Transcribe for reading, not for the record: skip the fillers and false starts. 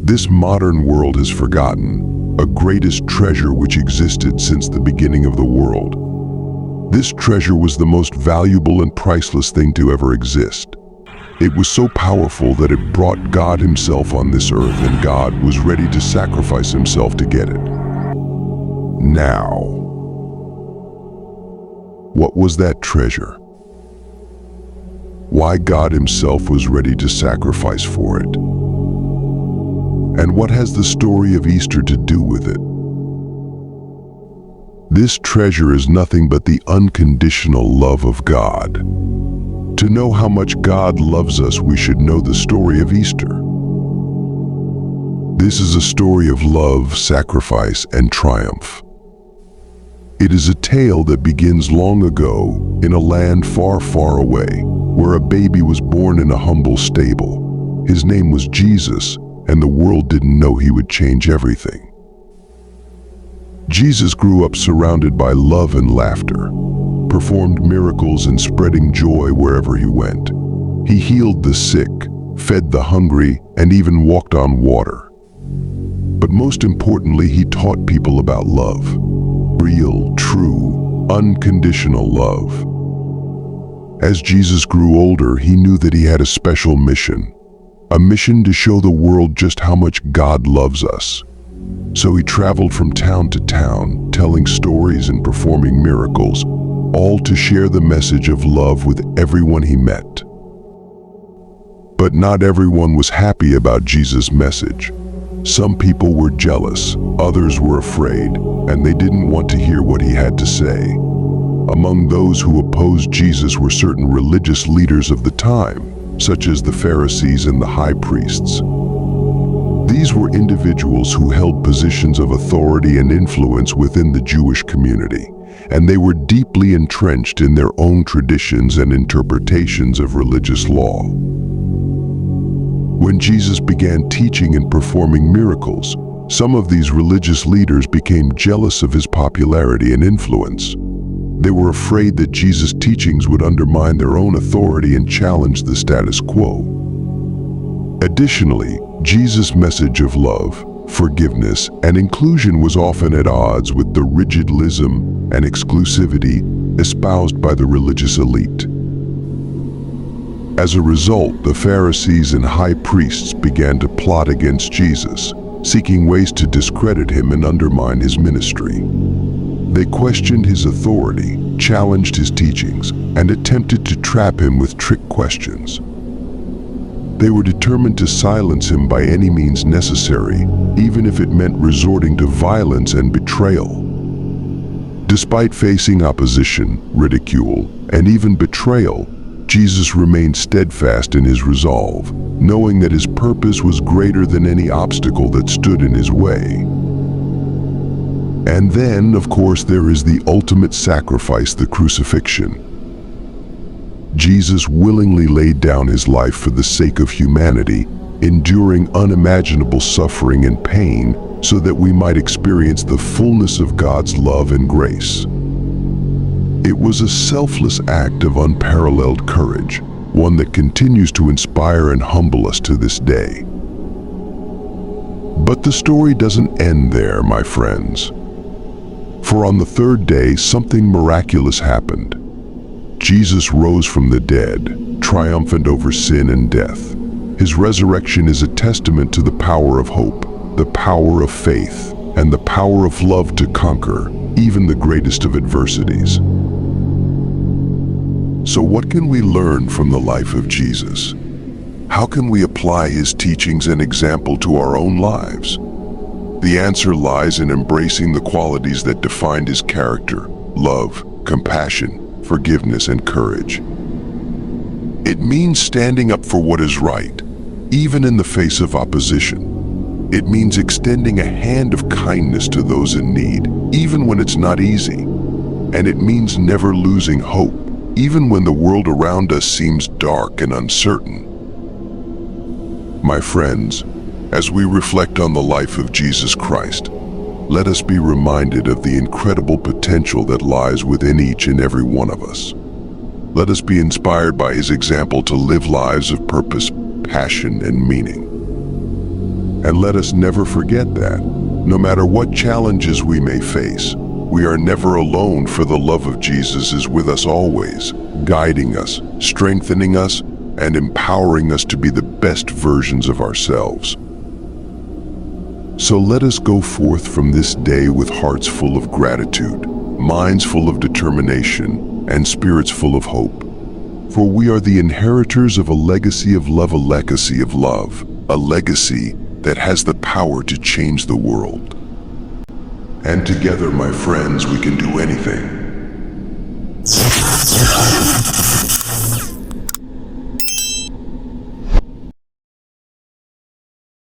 This modern world has forgotten a greatest treasure which existed since the beginning of the world. This treasure was the most valuable and priceless thing to ever exist. It was so powerful that it brought God himself on this earth, and God was ready to sacrifice himself to get it. Now, what was that treasure? Why God himself was ready to sacrifice for it? And what has the story of Easter to do with it? This treasure is nothing but the unconditional love of God. To know how much God loves us, we should know the story of Easter. This is a story of love, sacrifice, and triumph. It is a tale that begins long ago in a land far, far away, where a baby was born in a humble stable. His name was Jesus, and the world didn't know he would change everything. Jesus grew up surrounded by love and laughter, performed miracles and spreading joy wherever he went. He healed the sick, fed the hungry, and even walked on water. But most importantly, he taught people about love. Real, true, unconditional love. As Jesus grew older, he knew that he had a special mission. A mission to show the world just how much God loves us. So he traveled from town to town, telling stories and performing miracles, all to share the message of love with everyone he met. But not everyone was happy about Jesus' message. Some people were jealous, others were afraid, and they didn't want to hear what he had to say. Among those who opposed Jesus were certain religious leaders of the time, such as the Pharisees and the high priests. These were individuals who held positions of authority and influence within the Jewish community, and they were deeply entrenched in their own traditions and interpretations of religious law. When Jesus began teaching and performing miracles, some of these religious leaders became jealous of his popularity and influence. They were afraid that Jesus' teachings would undermine their own authority and challenge the status quo. Additionally, Jesus' message of love, forgiveness, and inclusion was often at odds with the rigidism and exclusivity espoused by the religious elite. As a result, the Pharisees and high priests began to plot against Jesus, seeking ways to discredit him and undermine his ministry. They questioned his authority, challenged his teachings, and attempted to trap him with trick questions. They were determined to silence him by any means necessary, even if it meant resorting to violence and betrayal. Despite facing opposition, ridicule, and even betrayal, Jesus remained steadfast in his resolve, knowing that his purpose was greater than any obstacle that stood in his way. And then, of course, there is the ultimate sacrifice, the crucifixion. Jesus willingly laid down his life for the sake of humanity, enduring unimaginable suffering and pain so that we might experience the fullness of God's love and grace. It was a selfless act of unparalleled courage, one that continues to inspire and humble us to this day. But the story doesn't end there, my friends. For on the third day, something miraculous happened. Jesus rose from the dead, triumphant over sin and death. His resurrection is a testament to the power of hope, the power of faith, and the power of love to conquer even the greatest of adversities. So what can we learn from the life of Jesus? How can we apply his teachings and example to our own lives? The answer lies in embracing the qualities that defined his character: love, compassion, forgiveness, and courage. It means standing up for what is right, even in the face of opposition. It means extending a hand of kindness to those in need, even when it's not easy. And it means never losing hope, even when the world around us seems dark and uncertain. My friends, as we reflect on the life of Jesus Christ, let us be reminded of the incredible potential that lies within each and every one of us. Let us be inspired by his example to live lives of purpose, passion, and meaning. And let us never forget that, no matter what challenges we may face, we are never alone, for the love of Jesus is with us always, guiding us, strengthening us, and empowering us to be the best versions of ourselves. So let us go forth from this day with hearts full of gratitude, minds full of determination, and spirits full of hope. For we are the inheritors of a legacy of love, a legacy of love, a legacy that has the power to change the world. And together, my friends, we can do anything.